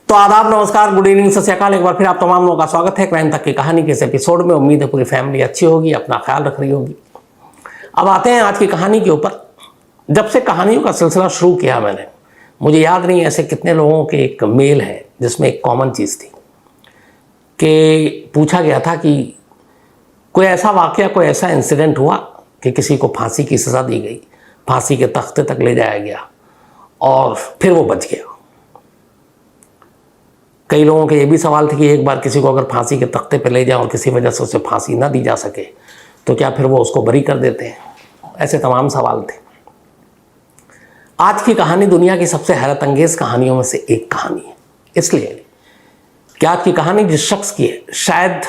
तो आदाब, नमस्कार, गुड इवनिंग, सत श्री अकाल। एक बार फिर आप तमाम लोगों का स्वागत है क्राइम तक की कहानी के इस एपिसोड में। उम्मीद है पूरी फैमिली अच्छी होगी, अपना ख्याल रख रही होगी। अब आते हैं आज की कहानी के ऊपर। जब से कहानियों का सिलसिला शुरू किया मैंने, मुझे याद नहीं ऐसे कितने लोगों के एक मेल है जिसमें एक कॉमन चीज़ थी कि पूछा गया था कि कोई ऐसा वाकया, कोई ऐसा इंसिडेंट हुआ कि किसी को फांसी की सज़ा दी गई, फांसी के तख्ते तक ले जाया गया और फिर वो बच गया। कई लोगों के ये भी सवाल थे कि एक बार किसी को अगर फांसी के तख्ते पर ले जाए और किसी वजह से उसे फांसी ना दी जा सके तो क्या फिर वो उसको बरी कर देते हैं। ऐसे तमाम सवाल थे। आज की कहानी दुनिया की सबसे हैरत अंगेज कहानियों में से एक कहानी है, इसलिए कि आज की कहानी जिस शख्स की है, शायद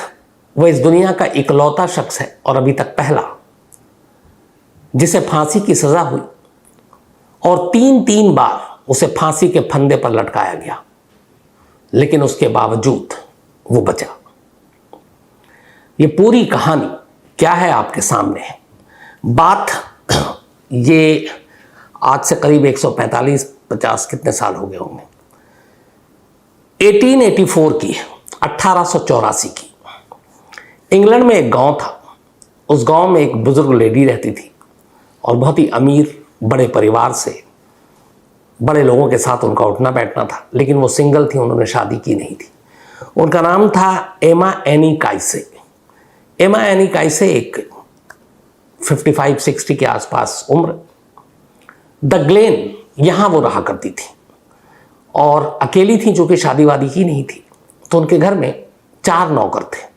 वो इस दुनिया का इकलौता शख्स है और अभी तक पहला जिसे फांसी की सजा हुई और तीन बार उसे फांसी के फंदे पर लटकाया गया, लेकिन उसके बावजूद वो बचा। ये पूरी कहानी क्या है आपके सामने है। बात ये आज से करीब 145-50 कितने साल हो गए होंगे, 1884 की, 1884 की। इंग्लैंड में एक गांव था। उस गांव में एक बुजुर्ग लेडी रहती थी और बहुत ही अमीर बड़े परिवार से, बड़े लोगों के साथ उनका उठना बैठना था, लेकिन वो सिंगल थी, उन्होंने शादी की नहीं थी। उनका नाम था एमा एनी काइसे। एमा एनी काइसे एक 55-60 के आसपास उम्र, द ग्लेन, यहाँ वो रहा करती थी और अकेली थी, जो कि शादी वादी की नहीं थी। तो उनके घर में 4 नौकर थे।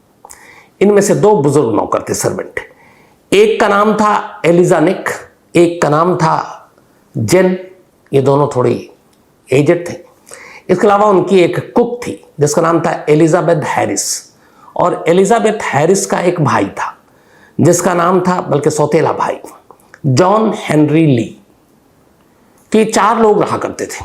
इनमें से 2 बुजुर्ग नौकर थे, सर्वेंट। एक का नाम था एलिजा निक, एक का नाम था जेन। ये दोनों थोड़ी एजेड थे। इसके अलावा उनकी एक कुक थी जिसका नाम था एलिजाबेथ हैरिस, और एलिजाबेथ हैरिस का एक भाई था जिसका नाम था, बल्कि सौतेला भाई, जॉन हेनरी ली। तो ये 4 लोग रहा करते थे।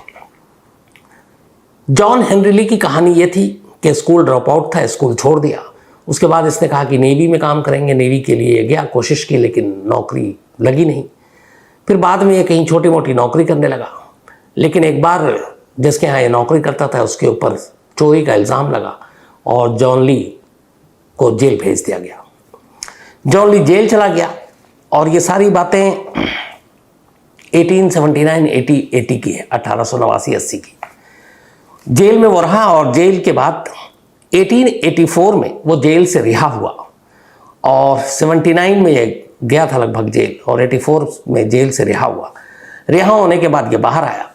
जॉन हेनरी ली की कहानी ये थी कि स्कूल ड्रॉप आउट था, स्कूल छोड़ दिया। उसके बाद इसने कहा कि नेवी में काम करेंगे। नेवी के लिए गया, कोशिश की, लेकिन नौकरी लगी नहीं। फिर बाद में ये कहीं छोटी मोटी नौकरी करने लगा, लेकिन एक बार जिसके यहाँ ये नौकरी करता था उसके ऊपर चोरी का इल्ज़ाम लगा और जॉन ली को जेल भेज दिया गया। जॉन ली जेल चला गया और ये सारी बातें 1879-80 की है, 1889-80 की। जेल में वो रहा और जेल के बाद 1884 में वो जेल से रिहा हुआ और 79 में ये गया था लगभग जेल, और 84 में जेल से रिहा हुआ। रिहा होने के बाद ये बाहर आया।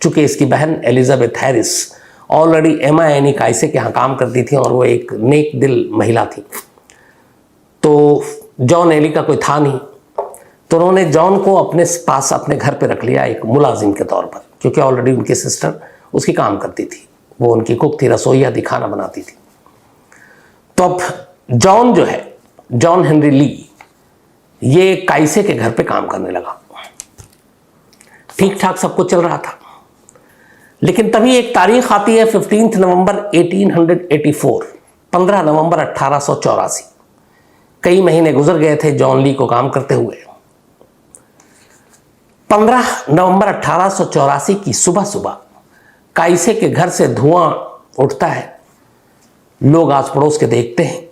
चूंकि इसकी बहन एलिजाबेथ हैरिस ऑलरेडी एमा एनी काइसे के यहाँ काम करती थी और वो एक नेक दिल महिला थी, तो जॉन एली का कोई था नहीं, तो उन्होंने जॉन को अपने पास, अपने घर पे रख लिया एक मुलाजिम के तौर पर, क्योंकि ऑलरेडी उनकी सिस्टर उसकी काम करती थी। वो उनकी कुक थी, रसोईया थी, खाना बनाती थी। तो अब जॉन जो है, जॉन हेनरी ली, ये काइसे के घर पे काम करने लगा। ठीक ठाक सब कुछ चल रहा था, लेकिन तभी एक तारीख आती है 15 नवंबर 1884, 15 नवंबर 1884। कई महीने गुजर गए थे जॉन ली को काम करते हुए। 15 नवंबर 1884 की सुबह सुबह काइसे के घर से धुआं उठता है। लोग आस पड़ोस के देखते हैं।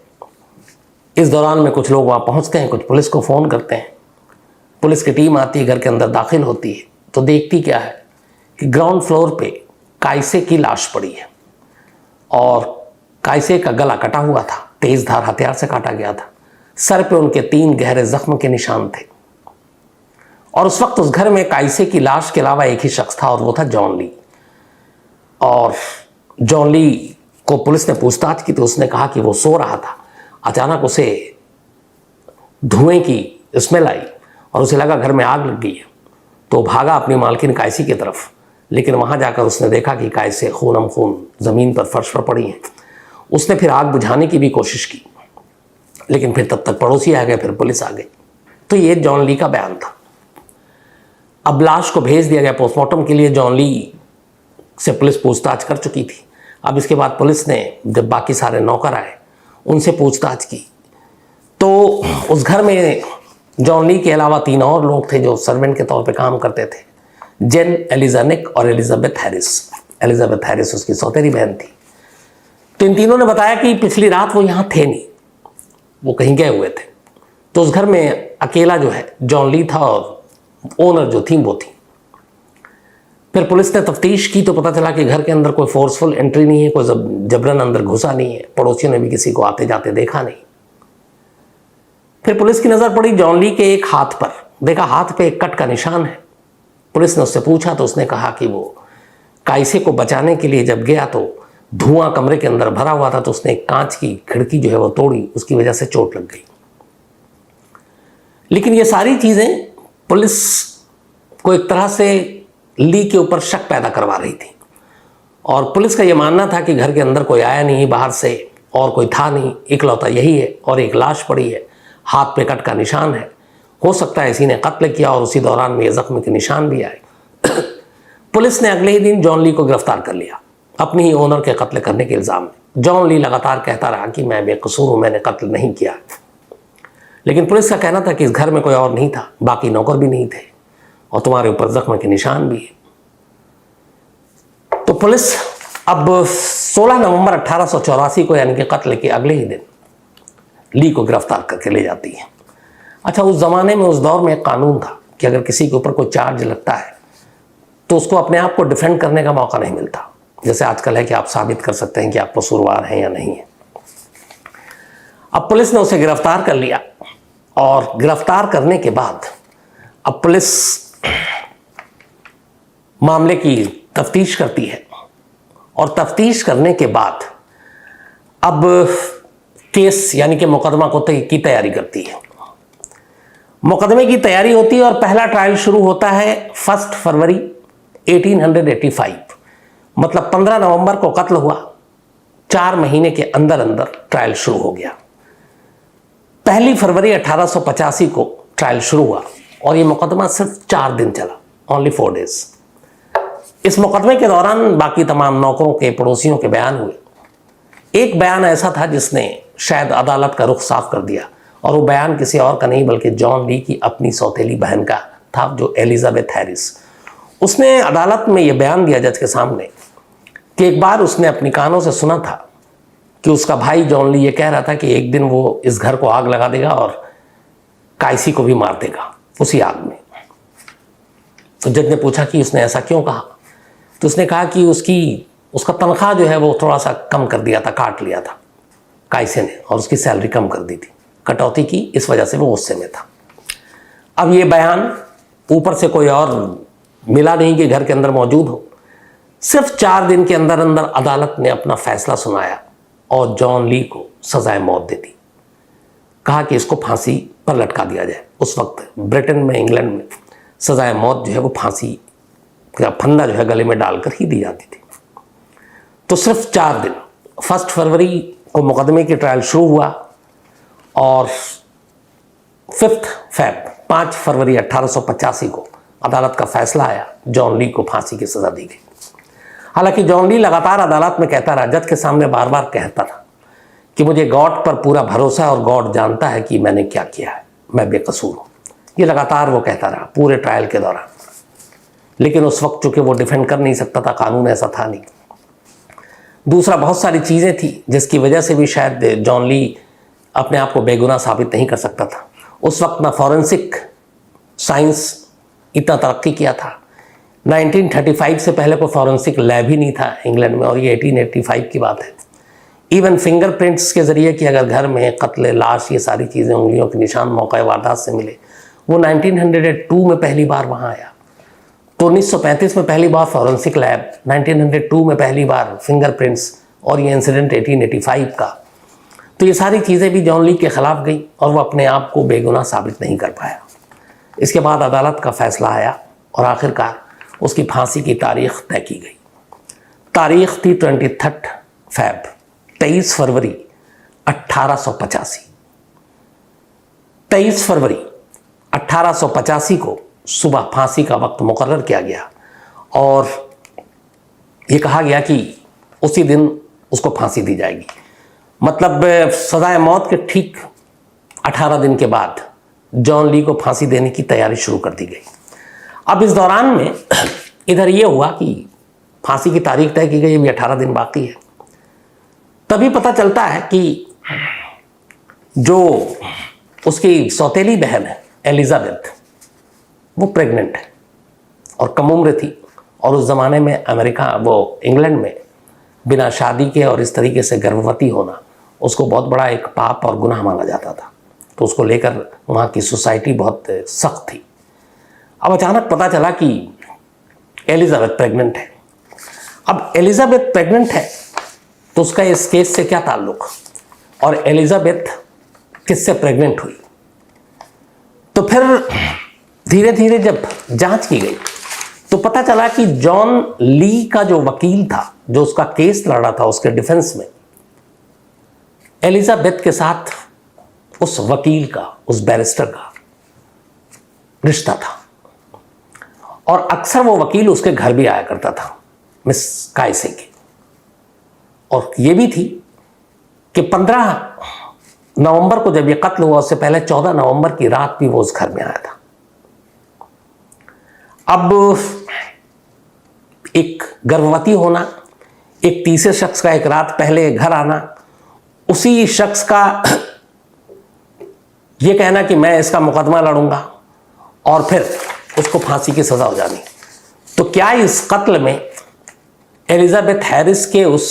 इस दौरान में कुछ लोग वहाँ पहुँचते हैं, कुछ पुलिस को फ़ोन करते हैं। पुलिस की टीम आती है, घर के अंदर दाखिल होती है, तो देखती क्या है कि ग्राउंड फ्लोर पे काइसे की लाश पड़ी है और काइसे का गला कटा हुआ था, तेज धार हथियार से काटा गया था। सर पे उनके 3 गहरे जख्म के निशान थे। और उस वक्त उस घर में काइसे की लाश के अलावा एक ही शख्स था और वो था जॉन ली। और जॉन ली को पुलिस ने पूछताछ की तो उसने कहा कि वो सो रहा था, अचानक उसे धुएं की स्मेल आई और उसे लगा घर में आग लग गई है। तो भागा अपनी मालकिन काइसे की तरफ, लेकिन वहाँ जाकर उसने देखा कि काइसे खूनम खून ज़मीन पर, फर्श पर पड़ी हैं। उसने फिर आग बुझाने की भी कोशिश की, लेकिन फिर तब तक पड़ोसी आ गए, फिर पुलिस आ गई। तो ये जॉन ली का बयान था। अब लाश को भेज दिया गया पोस्टमार्टम के लिए। जॉन ली से पुलिस पूछताछ कर चुकी थी। अब इसके बाद पुलिस ने, जब बाकी सारे नौकर आए, उनसे पूछताछ की तो उस घर में जॉन ली के अलावा 3 और लोग थे जो सर्वेंट के तौर पे काम करते थे, जेन, एलिजा निक और एलिजाबेथ हैरिस। एलिजाबेथ हैरिस उसकी सौतेली बहन थी। तो इन तीनों ने बताया कि पिछली रात वो यहाँ थे नहीं, वो कहीं गए हुए थे। तो उस घर में अकेला जो है जॉन ली था और ओनर जो थी वो थी। फिर पुलिस ने तफ्तीश की तो पता चला कि घर के अंदर कोई फोर्सफुल एंट्री नहीं है, कोई जबरन अंदर घुसा नहीं है, पड़ोसियों ने भी किसी को आते जाते देखा नहीं। फिर पुलिस की नज़र पड़ी जॉन ली के एक हाथ पर, देखा हाथ पे एक कट का निशान है। पुलिस ने उससे पूछा तो उसने कहा कि वो कायसे को बचाने के लिए जब गया तो धुआं कमरे के अंदर भरा हुआ था, तो उसने एक कांच की खिड़की जो है वो तोड़ी, उसकी वजह से चोट लग गई। लेकिन ये सारी चीज़ें पुलिस को एक तरह से ली के ऊपर शक पैदा करवा रही थी और पुलिस का ये मानना था कि घर के अंदर कोई आया नहीं बाहर से और कोई था नहीं, इकलौता यही है और एक लाश पड़ी है, हाथ पे कट का निशान है, हो सकता है इसी ने कत्ल किया और उसी दौरान में ये जख्म के निशान भी आए। पुलिस ने अगले ही दिन जॉन ली को गिरफ्तार कर लिया अपनी ही ओनर के कत्ल करने के इल्ज़ाम में। जॉन ली लगातार कहता रहा कि मैं बेकसूर हूँ, मैंने कत्ल नहीं किया। लेकिन पुलिस का कहना था कि इस घर में कोई और नहीं था, बाकी नौकर भी नहीं थे और तुम्हारे ऊपर जख्म के निशान भी है। तो पुलिस अब 16 नवंबर 1884 को यानी कि कत्ल के अगले ही दिन ली को गिरफ्तार करके ले जाती है। अच्छा, उस ज़माने में, उस दौर में एक कानून था कि अगर किसी के ऊपर कोई चार्ज लगता है तो उसको अपने आप को डिफेंड करने का मौका नहीं मिलता, जैसे आजकल है कि आप साबित कर सकते हैं कि आप कसूरवार हैं या नहीं है। अब पुलिस ने उसे गिरफ्तार कर लिया और गिरफ्तार करने के बाद अब पुलिस मामले की तफ्तीश करती है और तफ्तीश करने के बाद अब केस यानी कि मुकदमा की तैयारी करती है। मुकदमे की तैयारी होती है और पहला ट्रायल शुरू होता है 1 फरवरी 1885, मतलब 15 नवंबर को कत्ल हुआ, 4 महीने के अंदर अंदर ट्रायल शुरू हो गया। 1 फरवरी 1885 को ट्रायल शुरू हुआ और ये मुकदमा सिर्फ 4 दिन चला, ओनली 4 डेज। इस मुकदमे के दौरान बाकी तमाम नौकरों के, पड़ोसियों के बयान हुए। एक बयान ऐसा था जिसने शायद अदालत का रुख साफ कर दिया और वो बयान किसी और का नहीं बल्कि जॉन ली की अपनी सौतेली बहन का था, जो एलिजाबेथ हैरिस। उसने अदालत में ये बयान दिया जज के सामने कि एक बार उसने अपनी कानों से सुना था कि उसका भाई जॉन ली ये कह रहा था कि एक दिन वो इस घर को आग लगा देगा और कायसी को भी मार देगा उसी आग में। तो जज ने पूछा कि उसने ऐसा क्यों कहा, तो उसने कहा कि उसका तनख्वाह जो है वो थोड़ा सा कम कर दिया था, काट लिया था कायसे ने, और उसकी सैलरी कम कर दी थी, कटौती की, इस वजह से वो गुस्से में था। अब ये बयान ऊपर से कोई और मिला नहीं कि घर के अंदर मौजूद हो। सिर्फ 4 दिन के अंदर अंदर अदालत ने अपना फैसला सुनाया और जॉन ली को सजाए मौत दे दी। कहा कि इसको फांसी पर लटका दिया जाए। उस वक्त ब्रिटेन में, इंग्लैंड में सजाए मौत जो है वो फांसी का फंदा जो है गले में डालकर ही दी जाती थी। तो सिर्फ 4 दिन, 1 फरवरी को मुकदमे की ट्रायल शुरू हुआ और 5 फरवरी 1885 को अदालत का फैसला आया, जॉन ली को फांसी की सजा दी गई। हालांकि जॉन ली लगातार अदालत में कहता रहा, जज के सामने बार बार कहता था कि मुझे गॉड पर पूरा भरोसा है और गॉड जानता है कि मैंने क्या किया है, मैं बेकसूर हूँ। ये लगातार वो कहता रहा पूरे ट्रायल के दौरान। लेकिन उस वक्त चूंकि वो डिफेंड कर नहीं सकता था, कानून ऐसा था नहीं। दूसरा, बहुत सारी चीज़ें थी जिसकी वजह से भी शायद जॉन ली अपने आप को बेगुनाह साबित नहीं कर सकता था। उस वक्त ना फॉरेंसिक साइंस इतना तरक्की किया था, 1935 से पहले कोई फॉरेंसिक लैब ही नहीं था इंग्लैंड में, और ये 1885 की बात है। इवन फिंगरप्रिंट्स के ज़रिए कि अगर घर में कत्ल, लाश, ये सारी चीज़ें, उंगलियों के निशान मौका वारदात से मिले, वो 1902 में पहली बार वहाँ आया। तो 1935 में पहली बार फॉरेंसिक लैब, 1902 में पहली बार फिंगरप्रिंट्स, और ये इंसिडेंट 1885 का। तो ये सारी चीज़ें भी जॉन ली के ख़िलाफ़ गई और वो अपने आप को बेगुनाह साबित नहीं कर पाया। इसके बाद अदालत का फैसला आया और आखिरकार उसकी फांसी की तारीख तय की गई। तारीख थी 23 फरवरी 1885। 23 फरवरी 1885 को सुबह फांसी का वक्त मुकर्रर किया गया और ये कहा गया कि उसी दिन उसको फांसी दी जाएगी। मतलब सजाए मौत के ठीक 18 दिन के बाद जॉन ली को फांसी देने की तैयारी शुरू कर दी गई। अब इस दौरान में इधर ये हुआ कि फांसी की तारीख तय की गई, अभी 18 दिन बाकी है। तभी पता चलता है कि जो उसकी सौतेली बहन है एलिजाबेथ, वो प्रेग्नेंट है और कम उम्र थी। और उस ज़माने में इंग्लैंड में बिना शादी के और इस तरीके से गर्भवती होना उसको बहुत बड़ा एक पाप और गुनाह माना जाता था। तो उसको लेकर वहाँ की सोसाइटी बहुत सख्त थी। अब अचानक पता चला कि एलिजाबेथ प्रेग्नेंट है। अब एलिजाबेथ प्रेग्नेंट है तो उसका इस केस से क्या ताल्लुक, और एलिजाबेथ किससे प्रेग्नेंट हुई? तो फिर धीरे धीरे जब जांच की गई तो पता चला कि जॉन ली का जो वकील था, जो उसका केस लड़ रहा था उसके डिफेंस में, एलिजाबेथ के साथ उस वकील का, उस बैरिस्टर का रिश्ता था। और अक्सर वो वकील उसके घर भी आया करता था, मिस काइसे के। और ये भी थी कि 15 नवंबर को जब ये कत्ल हुआ, उससे पहले 14 नवंबर की रात भी वो उस घर में आया था। अब एक गर्भवती होना, एक तीसरे शख्स का एक रात पहले घर आना, उसी शख्स का ये कहना कि मैं इसका मुकदमा लड़ूंगा, और फिर उसको फांसी की सजा हो जानी। तो क्या इस कत्ल में एलिजाबेथ हैरिस के उस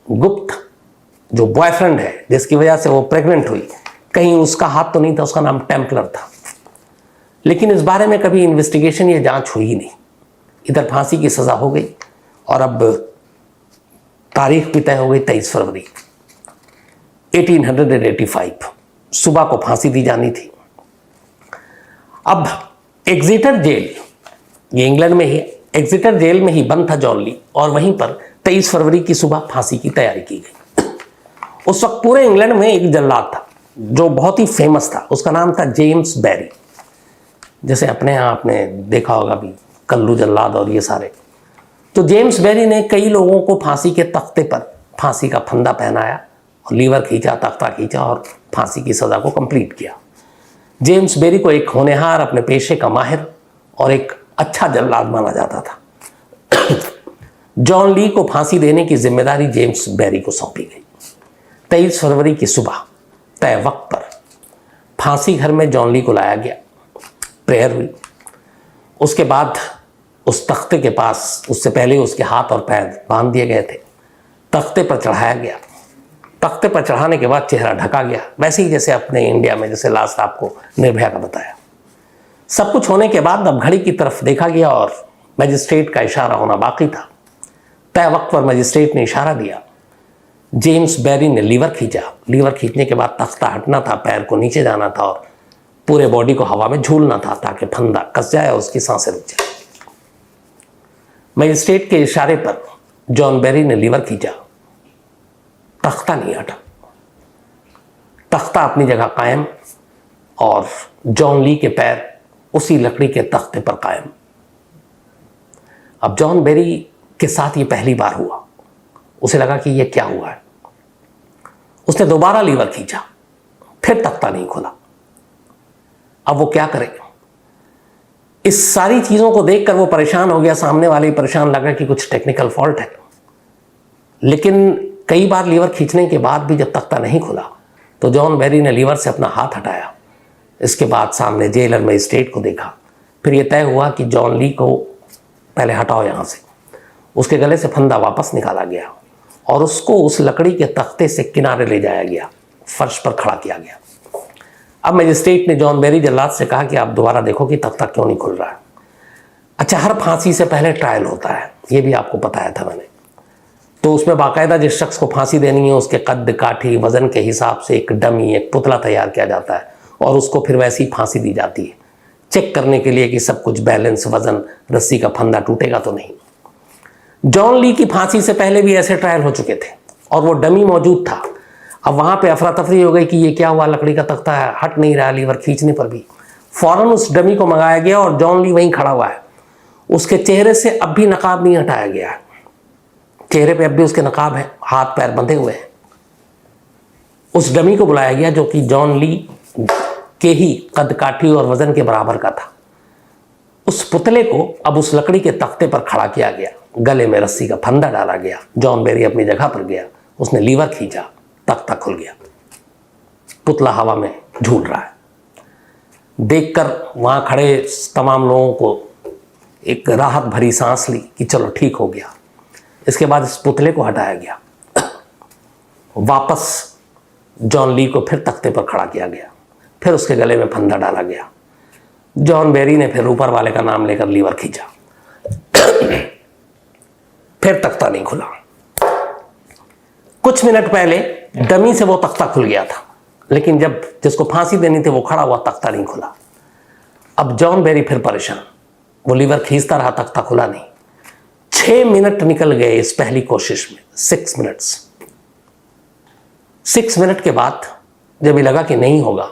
गुप्त जो बॉयफ्रेंड है, जिसकी वजह से वो प्रेग्नेंट हुई, कहीं उसका हाथ तो नहीं था? उसका नाम टेम्पलर था। लेकिन इस बारे में कभी इन्वेस्टिगेशन या जांच हुई ही नहीं। इधर फांसी की सजा हो गई और अब तारीख भी तय हो गई 23 फरवरी 1885, सुबह को फांसी दी जानी थी। अब एग्जिटर जेल, ये इंग्लैंड में ही, एग्जिटर जेल में ही बंद था जॉन ली, और वहीं पर 23 फरवरी की सुबह फांसी की तैयारी की गई। उस वक्त पूरे इंग्लैंड में एक जल्लाद था जो बहुत ही फेमस था, उसका नाम था जेम्स बैरी। जैसे अपने यहाँ आपने देखा होगा भी कल्लू जल्लाद और ये सारे। तो जेम्स बैरी ने कई लोगों को फांसी के तख्ते पर फांसी का फंदा पहनाया और लीवर खींचा, तख्ता खींचा और फांसी की सज़ा को कंप्लीट किया। जेम्स बैरी को एक होनहार, अपने पेशे का माहिर और एक अच्छा जल्लाद माना जाता था। जॉन ली को फांसी देने की जिम्मेदारी जेम्स बैरी को सौंपी गई। 23 फरवरी की सुबह तय वक्त पर फांसी घर में जॉन ली को लाया गया, प्रेयर हुई। उसके बाद उस तख्ते के पास, उससे पहले उसके हाथ और पैर बांध दिए गए थे, तख्ते पर चढ़ाया गया। तख्ते पर चढ़ाने के बाद चेहरा ढका गया, वैसे ही जैसे अपने इंडिया में जैसे लास्ट आपको निर्भया का बताया। सब कुछ होने के बाद अब घड़ी की तरफ देखा गया और मजिस्ट्रेट का इशारा होना बाकी था। तय वक्त पर मजिस्ट्रेट ने इशारा दिया। जेम्स बैरी ने लीवर खींचा। लीवर खींचने के बाद तख्ता हटना था, पैर को नीचे जाना था और पूरे बॉडी को हवा में झूलना था ताकि फंदा कस जाए और उसकी सांसें रुक जाए। मजिस्ट्रेट के इशारे पर जॉन बैरी ने लीवर खींचा, तख्ता नहीं हटा, तख्ता अपनी जगह कायम और जॉन ली के पैर उसी लकड़ी के तख्ते पर कायम। अब जॉन बैरी के साथ ये पहली बार हुआ। उसे लगा कि ये क्या हुआ है। उसने दोबारा लीवर खींचा, फिर तख्ता नहीं खुला। अब वो क्या करे? इस सारी चीज़ों को देखकर वो परेशान हो गया, सामने वाले परेशान लगा कि कुछ टेक्निकल फॉल्ट है। लेकिन कई बार लीवर खींचने के बाद भी जब तख्ता नहीं खुला तो जॉन बैरी ने लीवर से अपना हाथ हटाया। इसके बाद सामने जेलर मजिस्ट्रेट को देखा। फिर यह तय हुआ कि जॉन ली को पहले हटाओ यहाँ से। उसके गले से फंदा वापस निकाला गया और उसको उस लकड़ी के तख्ते से किनारे ले जाया गया, फर्श पर खड़ा किया गया। अब मजिस्ट्रेट ने जॉन बैरी जल्लाद से कहा कि आप दोबारा देखो कि तख्ता क्यों नहीं खुल रहा है। अच्छा, हर फांसी से पहले ट्रायल होता है, ये भी आपको बताया था मैंने। तो उसमें बाकायदा जिस शख्स को फांसी देनी है उसके कद काठी वजन के हिसाब से एक डमी, एक पुतला तैयार किया जाता है और उसको फिर वैसी फांसी दी जाती है, चेक करने के लिए कि सब कुछ बैलेंस, वजन, रस्सी का फंदा टूटेगा तो नहीं। जॉन ली की फांसी से पहले भी ऐसे ट्रायल हो चुके थे और वो डमी मौजूद था। अब वहाँ पे अफरा तफरी हो गई कि ये क्या हुआ, लकड़ी का तख्ता है, हट नहीं रहा लीवर खींचने पर भी। फौरन उस डमी को मंगाया गया और जॉन ली वहीं खड़ा हुआ है। उसके चेहरे से अब भी नकाब नहीं हटाया गया है, चेहरे पे अब भी उसके नकाब है, हाथ पैर बंधे हुए हैं। उस डमी को बुलाया गया जो कि जॉन ली के ही कद काठी और वजन के बराबर का था। उस पुतले को अब उस लकड़ी के तख्ते पर खड़ा किया गया। गले में रस्सी का फंदा डाला गया, जॉन बेरी अपनी जगह पर गया, उसने लीवर खींचा, तख्ता खुल गया, पुतला हवा में झूल रहा है। देखकर वहां खड़े तमाम लोगों को एक राहत भरी सांस ली कि चलो ठीक हो गया। इसके बाद इस पुतले को हटाया गया, वापस जॉन ली को फिर तख्ते पर खड़ा किया गया, फिर उसके गले में फंदा डाला गया। जॉन बेरी ने फिर ऊपर वाले का नाम लेकर लीवर खींचा, फिर तख्ता नहीं खुला। कुछ मिनट पहले डमी से वो तख्ता खुल गया था, लेकिन जब जिसको फांसी देनी थी वो खड़ा हुआ, तख्ता नहीं खुला। अब जॉन बेरी फिर परेशान, वो लीवर खींचता रहा, तख्ता खुला नहीं। 6 मिनट निकल गए इस पहली कोशिश में, 6 मिनट्स। 6 मिनट के बाद जब ये लगा कि नहीं होगा,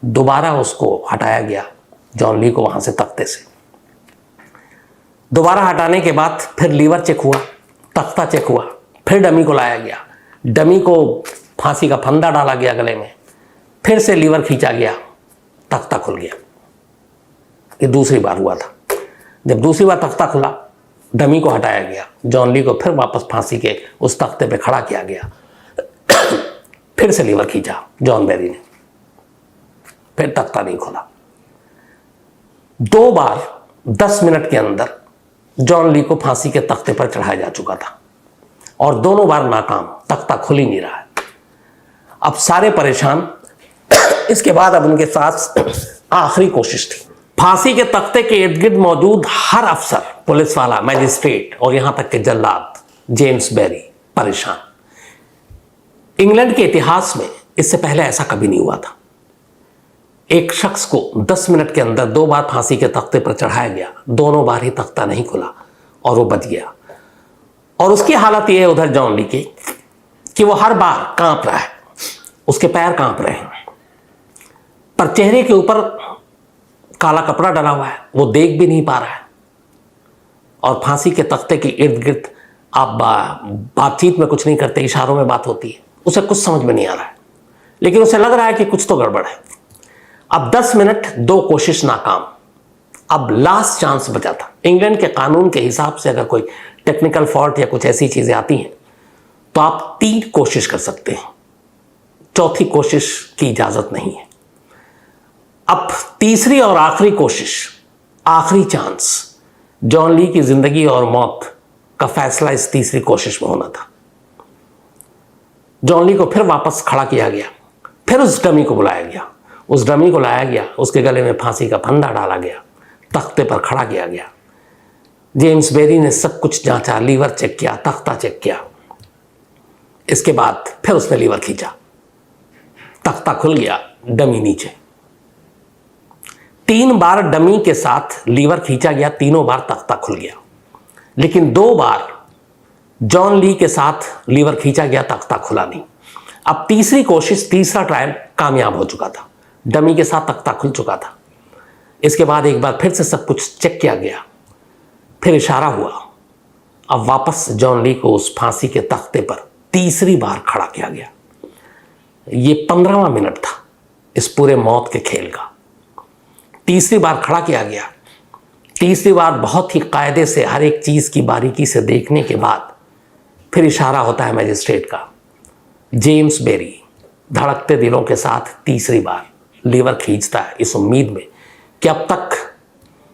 दोबारा उसको हटाया गया, जॉन ली को वहां से तख्ते से। दोबारा हटाने के बाद फिर लीवर चेक हुआ, तख्ता चेक हुआ, फिर डमी को लाया गया, डमी को फांसी का फंदा डाला गया गले में, फिर से लीवर खींचा गया, तख्ता खुल गया। ये दूसरी बार हुआ था। जब दूसरी बार तख्ता खुला, डमी को हटाया गया, जॉन ली को फिर वापस फांसी के उस तख्ते पे खड़ा किया गया, फिर से लीवर खींचा जॉन बेरी ने, फिर तख्ता नहीं खुला। 2 बार 10 मिनट के अंदर जॉन ली को फांसी के तख्ते पर चढ़ाया जा चुका था और दोनों बार नाकाम, तख्ता खुल ही नहीं रहा है। अब सारे परेशान। इसके बाद अब उनके साथ आखिरी कोशिश थी। फांसी के तख्ते के इर्द गिर्द मौजूद हर अफसर, पुलिस वाला, मैजिस्ट्रेट और यहां तक के जल्लाद जेम्स बेरी परेशान। इंग्लैंड के इतिहास में इससे पहले ऐसा कभी नहीं हुआ था। एक शख्स को 10 मिनट के अंदर 2 बार फांसी के तख्ते पर चढ़ाया गया, दोनों बार ही तख्ता नहीं खुला और वो बच गया। और उसकी हालत यह है उधर जॉन ली की कि वो हर बार कांप रहा है, उसके पैर कांप रहे हैं, पर चेहरे के ऊपर काला कपड़ा डला हुआ है, वो देख भी नहीं पा रहा है। और फांसी के तख्ते के इर्द गिर्द आप बातचीत में कुछ नहीं करते, इशारों में बात होती है, उसे कुछ समझ में नहीं आ रहा है, लेकिन उसे लग रहा है कि कुछ तो गड़बड़ है। अब 10 मिनट 2 कोशिश नाकाम, अब लास्ट चांस बचा था। इंग्लैंड के कानून के हिसाब से अगर कोई टेक्निकल फॉल्ट या कुछ ऐसी चीजें आती हैं तो आप 3 कोशिश कर सकते हैं, चौथी कोशिश की इजाजत नहीं है। अब तीसरी और आखिरी कोशिश, आखिरी चांस, जॉन ली की जिंदगी और मौत का फैसला इस तीसरी कोशिश में होना था। जॉन ली को फिर वापस खड़ा किया गया, फिर उस डमी को बुलाया गया, उस डमी को लाया गया, उसके गले में फांसी का फंदा डाला गया, तख्ते पर खड़ा किया गया। जेम्स बेरी ने सब कुछ जांचा, लीवर चेक किया, तख्ता चेक किया। इसके बाद फिर उसने लीवर खींचा, तख्ता खुल गया, डमी नीचे। 3 बार डमी के साथ लीवर खींचा गया, तीनों बार तख्ता खुल गया, लेकिन 2 बार जॉन ली के साथ लीवर खींचा गया, तख्ता खुला नहीं। अब तीसरी कोशिश, तीसरा ट्रायल कामयाब हो चुका था, डमी के साथ तख्ता खुल चुका था। इसके बाद एक बार फिर से सब कुछ चेक किया गया, फिर इशारा हुआ, अब वापस जॉन ली को उस फांसी के तख्ते पर तीसरी बार खड़ा किया गया। ये 15वां मिनट था इस पूरे मौत के खेल का। तीसरी बार खड़ा किया गया, तीसरी बार बहुत ही कायदे से हर एक चीज की बारीकी से देखने के बाद फिर इशारा होता है मैजिस्ट्रेट का। जेम्स बेरी धड़कते दिलों के साथ तीसरी बार लीवर खींचता है, इस उम्मीद में कि अब तक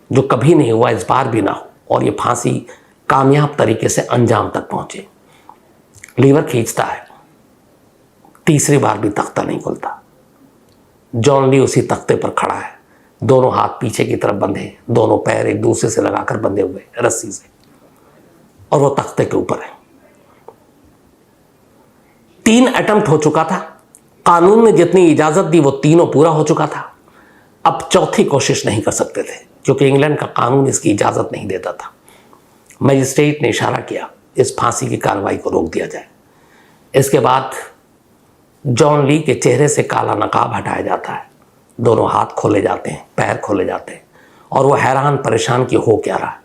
जो कभी नहीं हुआ इस बार भी ना हो और ये फांसी कामयाब तरीके से अंजाम तक पहुंचे। लीवर खींचता है, तीसरी बार भी तख्ता नहीं खुलता। जॉन ली उसी तख्ते पर खड़ा है, दोनों हाथ पीछे की तरफ बंधे, दोनों पैर एक दूसरे से लगाकर बंधे हुए रस्सी से, और वो तख्ते के ऊपर है। 3 अटेम्प्ट हो चुका था, कानून ने जितनी इजाजत दी वो तीनों पूरा हो चुका था। अब चौथी कोशिश नहीं कर सकते थे क्योंकि इंग्लैंड का कानून इसकी इजाजत नहीं देता था। मजिस्ट्रेट ने इशारा किया इस फांसी की कार्रवाई को रोक दिया जाए। इसके बाद जॉन ली के चेहरे से काला नकाब हटाया जाता है, दोनों हाथ खोले जाते हैं, पैर खोले जाते हैं, और वो हैरान परेशान कि हो क्या रहा है।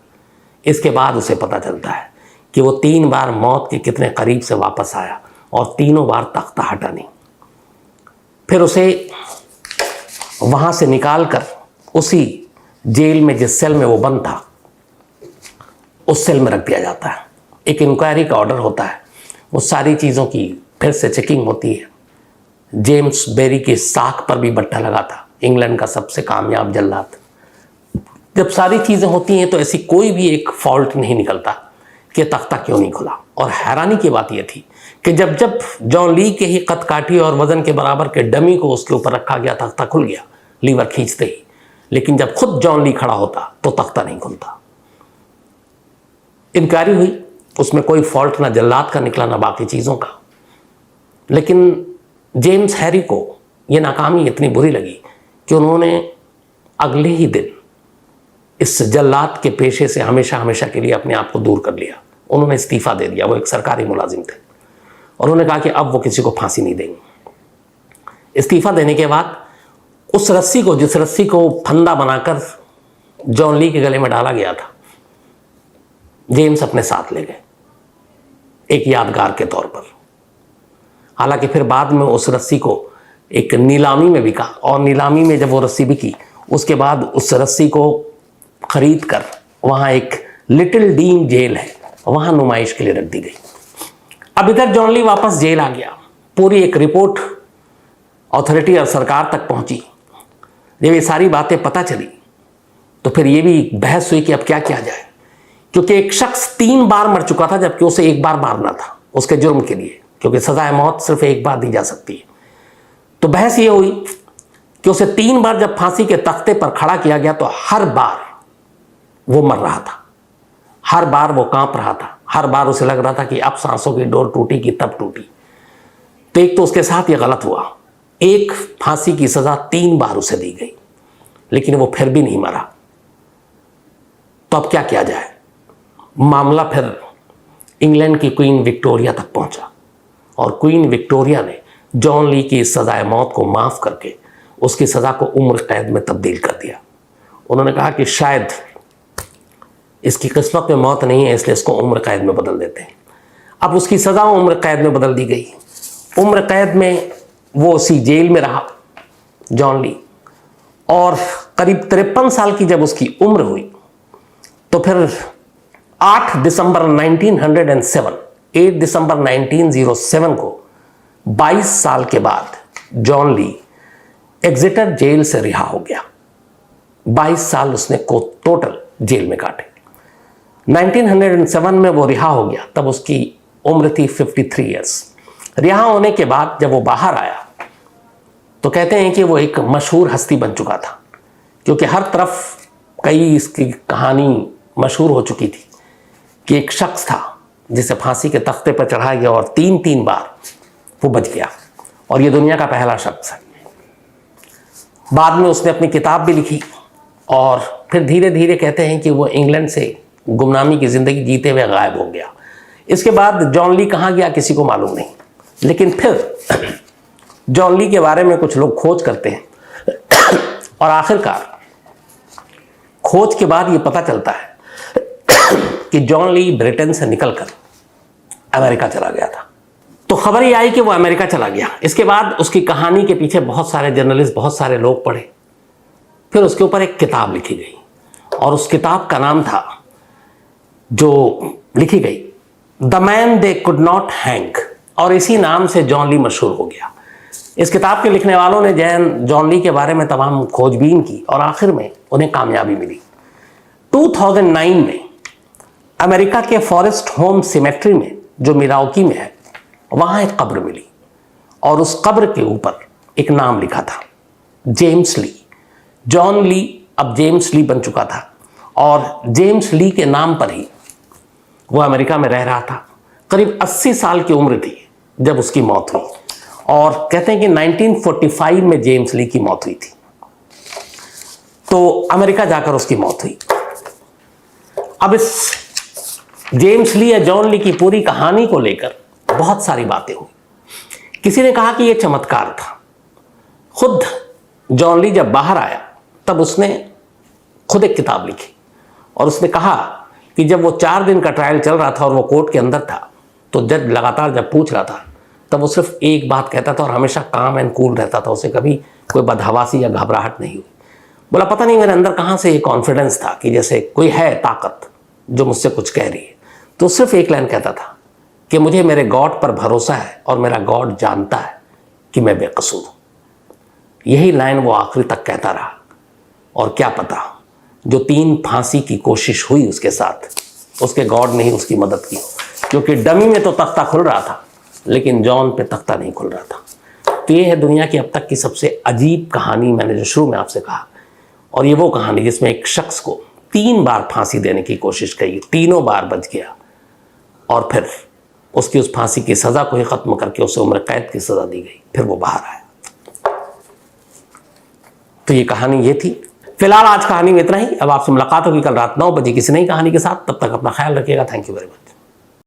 इसके बाद उसे पता चलता है कि वो 3 बार मौत के कितने करीब से वापस आया और तीनों बार तख्ता हटा नहीं। फिर उसे वहां से निकालकर उसी जेल में जिस सेल में वो बंद था उस सेल में रख दिया जाता है। एक इंक्वायरी का ऑर्डर होता है, वो सारी चीज़ों की फिर से चेकिंग होती है। जेम्स बेरी की साख पर भी बट्टा लगा था, इंग्लैंड का सबसे कामयाब जल्लाद। जब सारी चीज़ें होती हैं तो ऐसी कोई भी एक फॉल्ट नहीं निकलता कि तख्ता क्यों नहीं खुला। और हैरानी की बात यह थी कि जब जब जॉन ली के ही कद काठी और वजन के बराबर के डमी को उसके ऊपर रखा गया, तख्ता खुल गया लीवर खींचते ही। लेकिन जब खुद जॉन ली खड़ा होता तो तख्ता नहीं खुलता। इंक्वायरी हुई, उसमें कोई फॉल्ट ना जल्लाद का निकला ना बाकी चीज़ों का। लेकिन जेम्स हैरी को यह नाकामी इतनी बुरी लगी कि उन्होंने अगले ही दिन इस जल्लाद के पेशे से हमेशा हमेशा के लिए अपने आप को दूर कर लिया। उन्होंने इस्तीफ़ा दे दिया। वो एक सरकारी मुलाजिम थे और उन्होंने कहा कि अब वो किसी को फांसी नहीं देंगे। इस्तीफ़ा देने के बाद उस रस्सी को, जिस रस्सी को फंदा बनाकर जॉन ली के गले में डाला गया था, जेम्स अपने साथ ले गए एक यादगार के तौर पर। हालांकि फिर बाद में उस रस्सी को एक नीलामी में बिका और नीलामी में जब वो रस्सी बिकी उसके बाद उस रस्सी को खरीद कर वहाँ एक लिटिल डीन जेल है, वहाँ नुमाइश के लिए रख दी गई। अब इधर जॉन ली वापस जेल आ गया। पूरी एक रिपोर्ट अथॉरिटी और सरकार तक पहुँची। जब ये सारी बातें पता चली तो फिर ये भी बहस हुई कि अब क्या किया जाए, क्योंकि एक शख्स 3 बार मर चुका था जबकि उसे 1 बार मारना था उसके जुर्म के लिए, क्योंकि सजाए मौत सिर्फ 1 बार दी जा सकती है। तो बहस ये हुई कि उसे 3 बार जब फांसी के तख्ते पर खड़ा किया गया तो हर बार वो मर रहा था, हर बार वो कांप रहा था, हर बार उसे लग रहा था कि अब सांसों की डोर टूटी कि तब टूटी। तो एक तो उसके साथ ये गलत हुआ, एक फांसी की सजा 3 बार उसे दी गई, लेकिन वो फिर भी नहीं मरा। तो अब क्या किया जाए? मामला फिर इंग्लैंड की क्वीन विक्टोरिया तक पहुंचा और क्वीन विक्टोरिया ने जॉन ली की सजाए मौत को माफ़ करके उसकी सज़ा को उम्र कैद में तब्दील कर दिया। उन्होंने कहा कि शायद इसकी किस्मत में मौत नहीं है, इसलिए इसको उम्र कैद में बदल देते हैं। अब उसकी सज़ा उम्र कैद में बदल दी गई। उम्र कैद में वो उसी जेल में रहा जॉन ली, और करीब 53 साल की जब उसकी उम्र हुई तो फिर 8 दिसंबर 1907 को 22 साल के बाद जॉन ली एग्जिटर जेल से रिहा हो गया। 22 साल उसने को टोटल जेल में काटे। 1907 में वो रिहा हो गया, तब उसकी उम्र थी 53 ईयर्स। रिहा होने के बाद जब वो बाहर आया तो कहते हैं कि वो एक मशहूर हस्ती बन चुका था, क्योंकि हर तरफ कई इसकी कहानी मशहूर हो चुकी थी कि एक शख्स था जिसे फांसी के तख्ते पर चढ़ाया गया और 3 बार वो बच गया, और ये दुनिया का पहला शख्स है। बाद में उसने अपनी किताब भी लिखी और फिर धीरे धीरे कहते हैं कि वो इंग्लैंड से गुमनामी की ज़िंदगी जीते हुए गायब हो गया। इसके बाद जॉन ली कहाँ गया किसी को मालूम नहीं, लेकिन फिर जॉन ली के बारे में कुछ लोग खोज करते हैं और आखिरकार खोज के बाद ये पता चलता है कि जॉन ली ब्रिटेन से निकलकर अमेरिका चला गया था। तो खबर ये आई कि वो अमेरिका चला गया। इसके बाद उसकी कहानी के पीछे बहुत सारे जर्नलिस्ट, बहुत सारे लोग पढ़े। फिर उसके ऊपर एक किताब लिखी गई और उस किताब का नाम था, जो लिखी गई, the man they could not hang, और इसी नाम से जॉन ली मशहूर हो गया। इस किताब के लिखने वालों ने जॉन ली के बारे में तमाम खोजबीन की और आखिर में उन्हें कामयाबी मिली। 2009 में अमेरिका के फॉरेस्ट होम सिमेट्री में, जो मिलावकी में है, वहाँ एक कब्र मिली और उस कब्र के ऊपर एक नाम लिखा था, जेम्स ली। जॉन ली अब जेम्स ली बन चुका था और जेम्स ली के नाम पर ही वो अमेरिका में रह रहा था। करीब 80 साल की उम्र थी जब उसकी मौत हुई, और कहते हैं कि 1945 में जेम्स ली की मौत हुई थी। तो अमेरिका जाकर उसकी मौत हुई। अब इस जेम्स ली या जॉन ली की पूरी कहानी को लेकर बहुत सारी बातें हुई। किसी ने कहा कि यह चमत्कार था। खुद जॉन ली जब बाहर आया तब उसने खुद एक किताब लिखी और उसने कहा कि जब वो 4 दिन का ट्रायल चल रहा था और वो कोर्ट के अंदर था, तो जज लगातार जब पूछ रहा था तब वो सिर्फ एक बात कहता था और हमेशा काम एंड कूल रहता था। उसे कभी कोई बदहवासी या घबराहट नहीं हुई। बोला, पता नहीं मेरे अंदर कहाँ से ये कॉन्फिडेंस था कि जैसे कोई है ताकत जो मुझसे कुछ कह रही है। तो सिर्फ एक लाइन कहता था कि मुझे मेरे गॉड पर भरोसा है और मेरा गॉड जानता है कि मैं बेकसूर हूं। यही लाइन वो आखिरी तक कहता रहा। और क्या पता, जो 3 फांसी की कोशिश हुई उसके साथ, उसके गॉड ने ही उसकी मदद की, क्योंकि डमी में तो तख्ता खुल रहा था लेकिन जॉन पे तख्ता नहीं खुल रहा था। तो ये है दुनिया की अब तक की सबसे अजीब कहानी, मैंने जो शुरू में आपसे कहा। और ये वो कहानी जिसमें एक शख्स को 3 बार फांसी देने की कोशिश की, तीनों बार बच गया और फिर उसकी उस फांसी की सज़ा को ही ख़त्म करके उसे उम्र कैद की सज़ा दी गई, फिर वो बाहर आया। तो ये कहानी ये थी। फिलहाल आज कहानी में इतना ही। अब आपसे मुलाकात होगी कल रात 9 बजे किसी नई कहानी के साथ। तब तक अपना ख्याल रखिएगा। Thank you very much.